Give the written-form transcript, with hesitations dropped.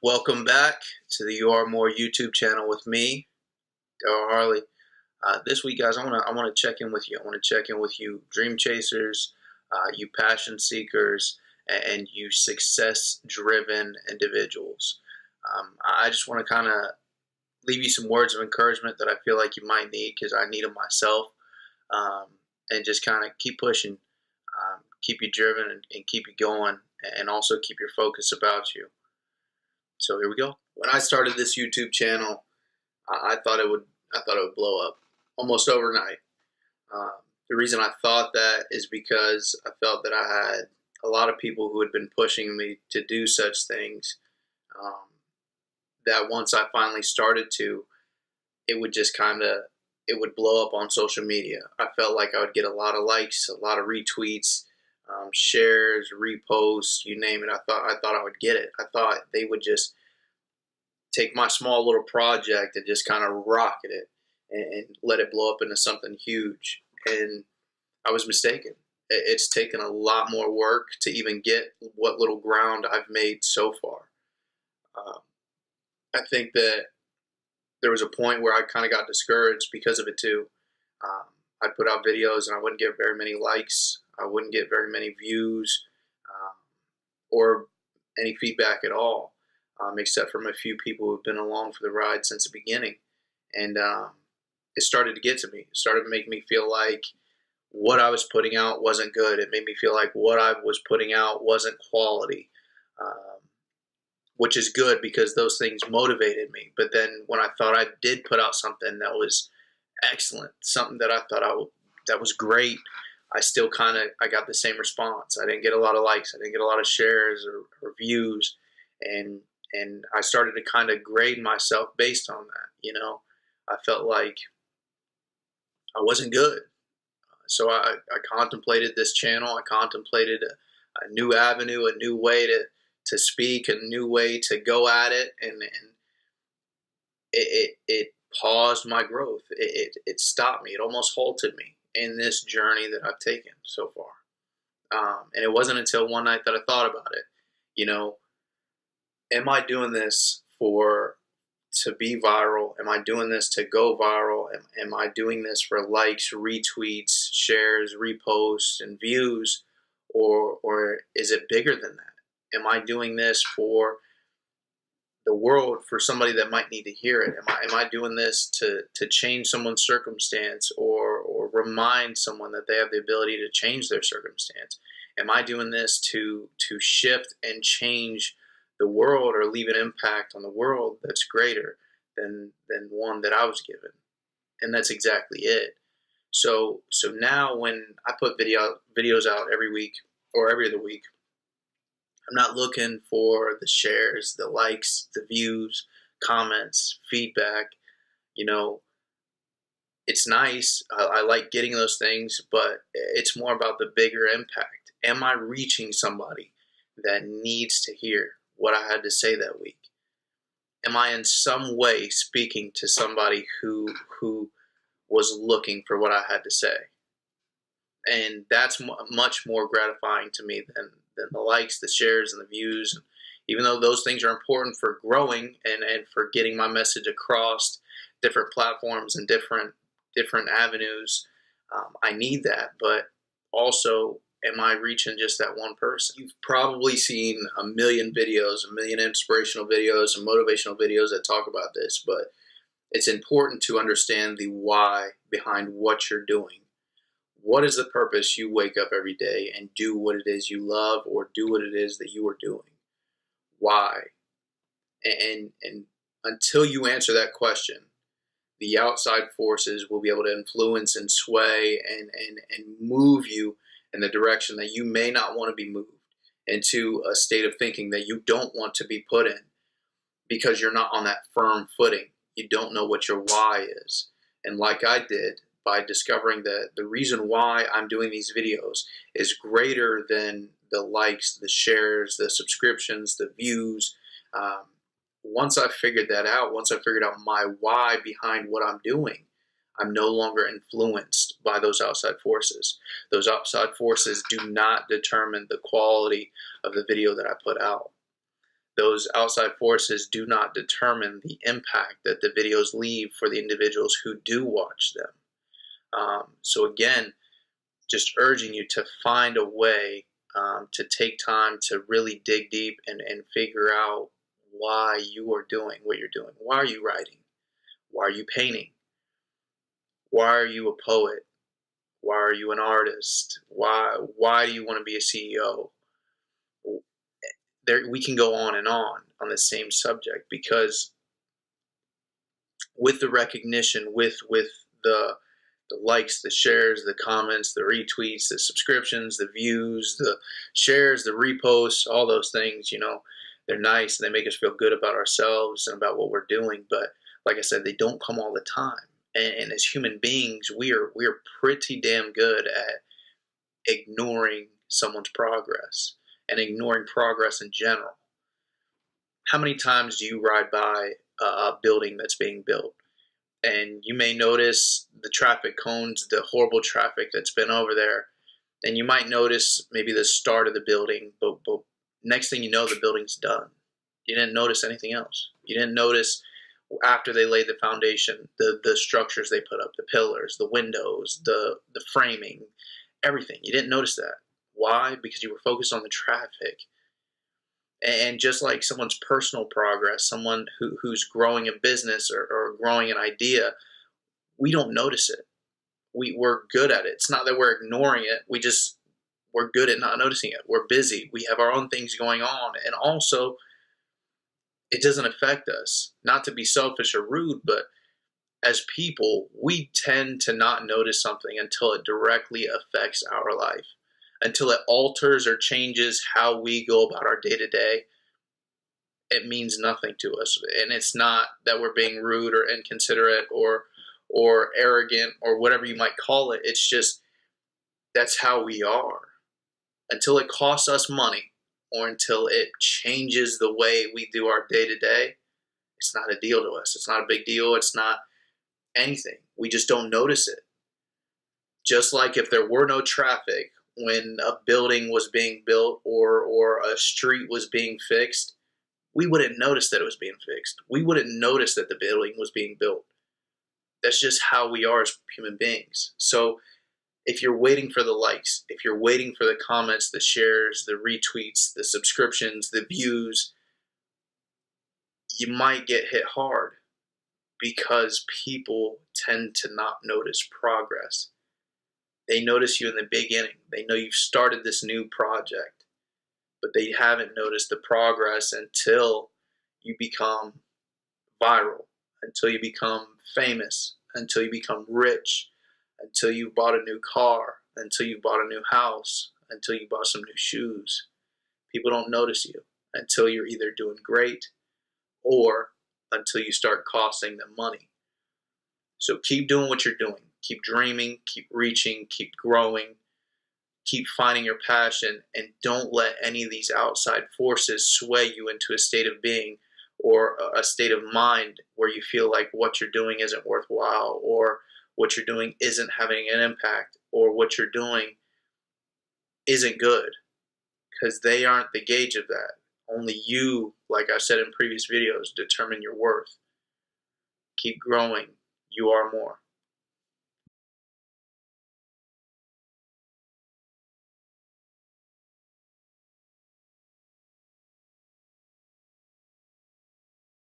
Welcome back to the You Are More YouTube channel with me, Daryl Harley. This week, guys, I want to check in with you. I want to check in with you, dream chasers, you passion seekers, and you success-driven individuals. I just want to kind of leave you some words of encouragement that I feel like you might need, because I need them myself, and just kind of keep pushing, keep you driven, and keep you going, and also keep your focus about you. So here we go. When I started this YouTube channel, I thought it would blow up almost overnight. The reason I thought that is because I felt that I had a lot of people who had been pushing me to do such things. That once I finally started to, it would blow up on social media. I felt like I would get a lot of likes, a lot of retweets, shares, reposts, you name it. I thought I would get it. I thought they would just take my small little project and just kind of rocket it and let it blow up into something huge. And I was mistaken. It's taken a lot more work to even get what little ground I've made so far. I think that there was a point where I kind of got discouraged because of it too. I'd put out videos and I wouldn't get very many likes. I wouldn't get very many views, or any feedback at all, except from a few people who've been along for the ride since the beginning. And it started to get to me. It started to make me feel like what I was putting out wasn't good. It made me feel like what I was putting out wasn't quality, which is good because those things motivated me. But then when I thought I did put out something that was excellent, something that I thought that was great, I still I got the same response. I didn't get a lot of likes. I didn't get a lot of shares or views. And I started to kind of grade myself based on that. I felt like I wasn't good. So I contemplated this channel. I contemplated a new avenue, a new way to speak, a new way to go at it. And it paused my growth. It stopped me. It almost halted me in this journey that I've taken so far. And it wasn't until one night that I thought about it. Am I doing this to be viral? Am I doing this to go viral? Am I doing this for likes, retweets, shares, reposts, and views? Or is it bigger than that? Am I doing this for the world, for somebody that might need to hear it? Am I doing this to change someone's circumstance or remind someone that they have the ability to change their circumstance? Am I doing this to shift and change the world, or leave an impact on the world that's greater than one that I was given? And that's exactly it. So now when I put videos out every week or every other week, I'm not looking for the shares, the likes, the views, comments, feedback. It's nice. I like getting those things, but it's more about the bigger impact. Am I reaching somebody that needs to hear what I had to say that week? Am I in some way speaking to somebody who was looking for what I had to say? And that's much more gratifying to me than the likes, the shares, and the views. And even though those things are important for growing and for getting my message across different platforms and different avenues, I need that. But also, am I reaching just that one person? You've probably seen a million videos, a million inspirational videos and motivational videos that talk about this, but it's important to understand the why behind what you're doing. What is the purpose you wake up every day and do what it is you love, or do what it is that you are doing? Why? And until you answer that question, the outside forces will be able to influence and sway and move you in the direction that you may not want to be moved, into a state of thinking that you don't want to be put in, because you're not on that firm footing. You don't know what your why is. And like I did, by discovering that the reason why I'm doing these videos is greater than the likes, the shares, the subscriptions, the views. Once I figured that out, once I figured out my why behind what I'm doing, I'm no longer influenced by those outside forces. Those outside forces do not determine the quality of the video that I put out. Those outside forces do not determine the impact that the videos leave for the individuals who do watch them. So again, just urging you to find a way to take time to really dig deep and figure out why you are doing what you're doing. Why are you writing? Why are you painting? Why are you a poet? Why are you an artist? Why do you want to be a CEO? There, we can go on the same subject, because with the recognition, with the likes, the shares, the comments, the retweets, the subscriptions, the views, the shares, the reposts, all those things, they're nice and they make us feel good about ourselves and about what we're doing. But like I said, they don't come all the time. And as human beings, we are pretty damn good at ignoring someone's progress and ignoring progress in general. How many times do you ride by a building that's being built, and you may notice the traffic cones, the horrible traffic that's been over there, and you might notice maybe the start of the building, but next thing you know, the building's done. You didn't notice anything else. You didn't notice after they laid the foundation, the structures they put up, the pillars, the windows, the framing, everything. You didn't notice that. Why? Because you were focused on the traffic. And just like someone's personal progress, someone who's growing a business or growing an idea, we don't notice it. We're good at it. It's not that we're ignoring it. We're good at not noticing it. We're busy. We have our own things going on. And also, it doesn't affect us. Not to be selfish or rude, but as people, we tend to not notice something until it directly affects our life. Until it alters or changes how we go about our day-to-day, it means nothing to us. And it's not that we're being rude or inconsiderate or arrogant or whatever you might call it. It's just that's how we are. Until it costs us money or until it changes the way we do our day-to-day, it's not a deal to us. It's not a big deal. It's not anything. We just don't notice it. Just like if there were no traffic when a building was being built or a street was being fixed, we wouldn't notice that it was being fixed. We wouldn't notice that the building was being built. That's just how we are as human beings. So if you're waiting for the likes, if you're waiting for the comments, the shares, the retweets, the subscriptions, the views, you might get hit hard, because people tend to not notice progress. They notice you in the beginning. They know you've started this new project, but they haven't noticed the progress until you become viral, until you become famous, until you become rich, until you bought a new car, until you bought a new house, until you bought some new shoes. People don't notice you until you're either doing great or until you start costing them money. So keep doing what you're doing. Keep dreaming, keep reaching, keep growing, keep finding your passion, and don't let any of these outside forces sway you into a state of being or a state of mind where you feel like what you're doing isn't worthwhile, or what you're doing isn't having an impact, or what you're doing isn't good, because they aren't the gauge of that. Only you, like I said in previous videos, determine your worth. Keep growing. You are more.